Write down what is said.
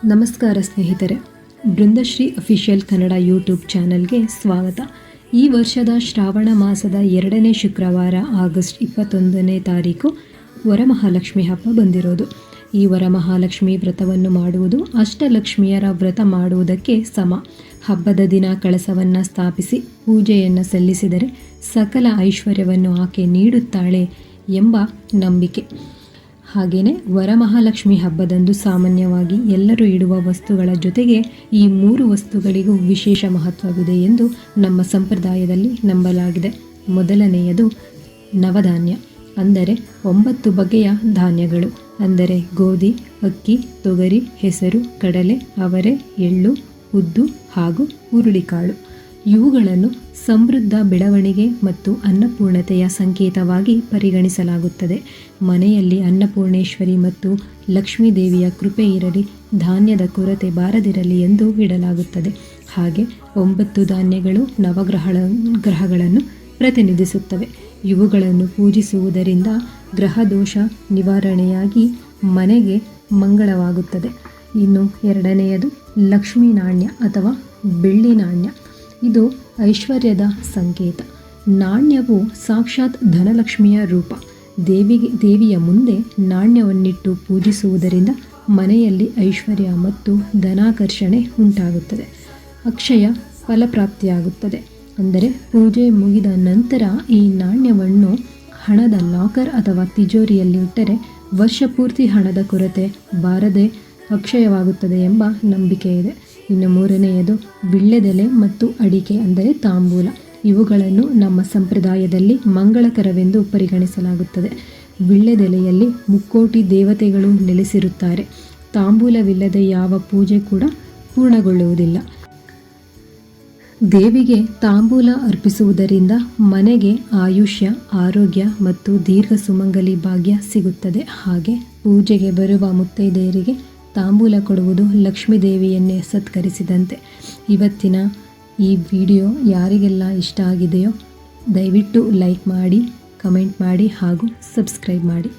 ನಮಸ್ಕಾರ ಸ್ನೇಹಿತರೆ, ಬೃಂದಶ್ರೀ official Kannada YouTube ಚಾನಲ್ಗೆ ಸ್ವಾಗತ. ಈ ವರ್ಷದ ಶ್ರಾವಣ ಮಾಸದ 2ನೇ ಶುಕ್ರವಾರ ಆಗಸ್ಟ್ 21ನೇ ತಾರೀಕು ವರಮಹಾಲಕ್ಷ್ಮಿ ಹಬ್ಬ ಬಂದಿರೋದು. ಈ ವರಮಹಾಲಕ್ಷ್ಮಿ ವ್ರತವನ್ನು ಮಾಡುವುದು ಅಷ್ಟಲಕ್ಷ್ಮಿಯರ ವ್ರತ ಮಾಡುವುದಕ್ಕೆ ಸಮ. ಹಬ್ಬದ ದಿನ ಕಳಸವನ್ನು ಸ್ಥಾಪಿಸಿ ಪೂಜೆಯನ್ನು ಸಲ್ಲಿಸಿದರೆ ಸಕಲ ಐಶ್ವರ್ಯವನ್ನು ಆಕೆ ನೀಡುತ್ತಾಳೆ ಎಂಬ ನಂಬಿಕೆ. ಹಾಗೆಯೇ ವರಮಹಾಲಕ್ಷ್ಮಿ ಹಬ್ಬದಂದು ಸಾಮಾನ್ಯವಾಗಿ ಎಲ್ಲರೂ ಇಡುವ ವಸ್ತುಗಳ ಜೊತೆಗೆ ಈ 3 ವಸ್ತುಗಳಿಗೂ ವಿಶೇಷ ಮಹತ್ವವಿದೆ ಎಂದು ನಮ್ಮ ಸಂಪ್ರದಾಯದಲ್ಲಿ ನಂಬಲಾಗಿದೆ. ಮೊದಲನೆಯದು ನವಧಾನ್ಯ, ಅಂದರೆ 9 ಬಗೆಯ ಧಾನ್ಯಗಳು, ಅಂದರೆ ಗೋಧಿ, ಅಕ್ಕಿ, ತೊಗರಿ, ಹೆಸರು, ಕಡಲೆ, ಅವರೆ, ಎಳ್ಳು, ಉದ್ದು ಹಾಗೂ ಹುರುಳಿಕಾಳು. ಇವುಗಳನ್ನು ಸಮೃದ್ಧ ಬೆಳವಣಿಗೆ ಮತ್ತು ಅನ್ನಪೂರ್ಣತೆಯ ಸಂಕೇತವಾಗಿ ಪರಿಗಣಿಸಲಾಗುತ್ತದೆ. ಮನೆಯಲ್ಲಿ ಅನ್ನಪೂರ್ಣೇಶ್ವರಿ ಮತ್ತು ಲಕ್ಷ್ಮೀದೇವಿಯ ಕೃಪೆ ಇರಲಿ, ಧಾನ್ಯದ ಕೊರತೆ ಬಾರದಿರಲಿ ಎಂದು ಇಡಲಾಗುತ್ತದೆ. ಹಾಗೆ 9 ಧಾನ್ಯಗಳು ಗ್ರಹಗಳನ್ನು ಪ್ರತಿನಿಧಿಸುತ್ತವೆ. ಇವುಗಳನ್ನು ಪೂಜಿಸುವುದರಿಂದ ಗ್ರಹದೋಷ ನಿವಾರಣೆಯಾಗಿ ಮನೆಗೆ ಮಂಗಳವಾಗುತ್ತದೆ. ಇನ್ನು ಎರಡನೆಯದು ಲಕ್ಷ್ಮೀ ನಾಣ್ಯ ಅಥವಾ ಬೆಳ್ಳಿ ನಾಣ್ಯ. ಇದು ಐಶ್ವರ್ಯದ ಸಂಕೇತ. ನಾಣ್ಯವು ಸಾಕ್ಷಾತ್ ಧನಲಕ್ಷ್ಮಿಯ ರೂಪ. ದೇವಿಯ ಮುಂದೆ ನಾಣ್ಯವನ್ನಿಟ್ಟು ಪೂಜಿಸುವುದರಿಂದ ಮನೆಯಲ್ಲಿ ಐಶ್ವರ್ಯ ಮತ್ತು ಧನಾಕರ್ಷಣೆ ಉಂಟಾಗುತ್ತದೆ. ಅಕ್ಷಯ ಫಲಪ್ರಾಪ್ತಿಯಾಗುತ್ತದೆ. ಅಂದರೆ ಪೂಜೆ ಮುಗಿದ ನಂತರ ಈ ನಾಣ್ಯವನ್ನು ಹಣದ ಲಾಕರ್ ಅಥವಾ ತಿಜೋರಿಯಲ್ಲಿ ಇಟ್ಟರೆ ವರ್ಷಪೂರ್ತಿ ಹಣದ ಕೊರತೆ ಬಾರದೆ ಅಕ್ಷಯವಾಗುತ್ತದೆ ಎಂಬ ನಂಬಿಕೆ ಇದೆ. ಇನ್ನು ಮೂರನೆಯದು ವಿಳ್ಯದೆಲೆ ಮತ್ತು ಅಡಿಕೆ, ಅಂದರೆ ತಾಂಬೂಲ. ಇವುಗಳನ್ನು ನಮ್ಮ ಸಂಪ್ರದಾಯದಲ್ಲಿ ಮಂಗಳಕರವೆಂದು ಪರಿಗಣಿಸಲಾಗುತ್ತದೆ. ವಿಳ್ಯದೆಲೆಯಲ್ಲಿ ಮುಕ್ಕೋಟಿ ದೇವತೆಗಳು ನೆಲೆಸಿರುತ್ತಾರೆ. ತಾಂಬೂಲವಿಲ್ಲದೆ ಯಾವ ಪೂಜೆ ಕೂಡ ಪೂರ್ಣಗೊಳ್ಳುವುದಿಲ್ಲ. ದೇವಿಗೆ ತಾಂಬೂಲ ಅರ್ಪಿಸುವುದರಿಂದ ಮನೆಗೆ ಆಯುಷ್ಯ, ಆರೋಗ್ಯ ಮತ್ತು ದೀರ್ಘ ಸುಮಂಗಲಿ ಭಾಗ್ಯ ಸಿಗುತ್ತದೆ. ಹಾಗೆ ಪೂಜೆಗೆ ಬರುವ ಮುತ್ತೈದೆಯರಿಗೆ ತಾಂಬೂಲ ಕೊಡುವುದು ಲಕ್ಷ್ಮೀ ದೇವಿಯನ್ನೇ ಸತ್ಕರಿಸಿದಂತೆ. ಇವತ್ತಿನ ಈ ವಿಡಿಯೋ ಯಾರಿಗೆಲ್ಲ ಇಷ್ಟ ಆಗಿದೆಯೋ ದಯವಿಟ್ಟು ಲೈಕ್ ಮಾಡಿ, ಕಮೆಂಟ್ ಮಾಡಿ ಹಾಗೂ ಸಬ್ಸ್ಕ್ರೈಬ್ ಮಾಡಿ.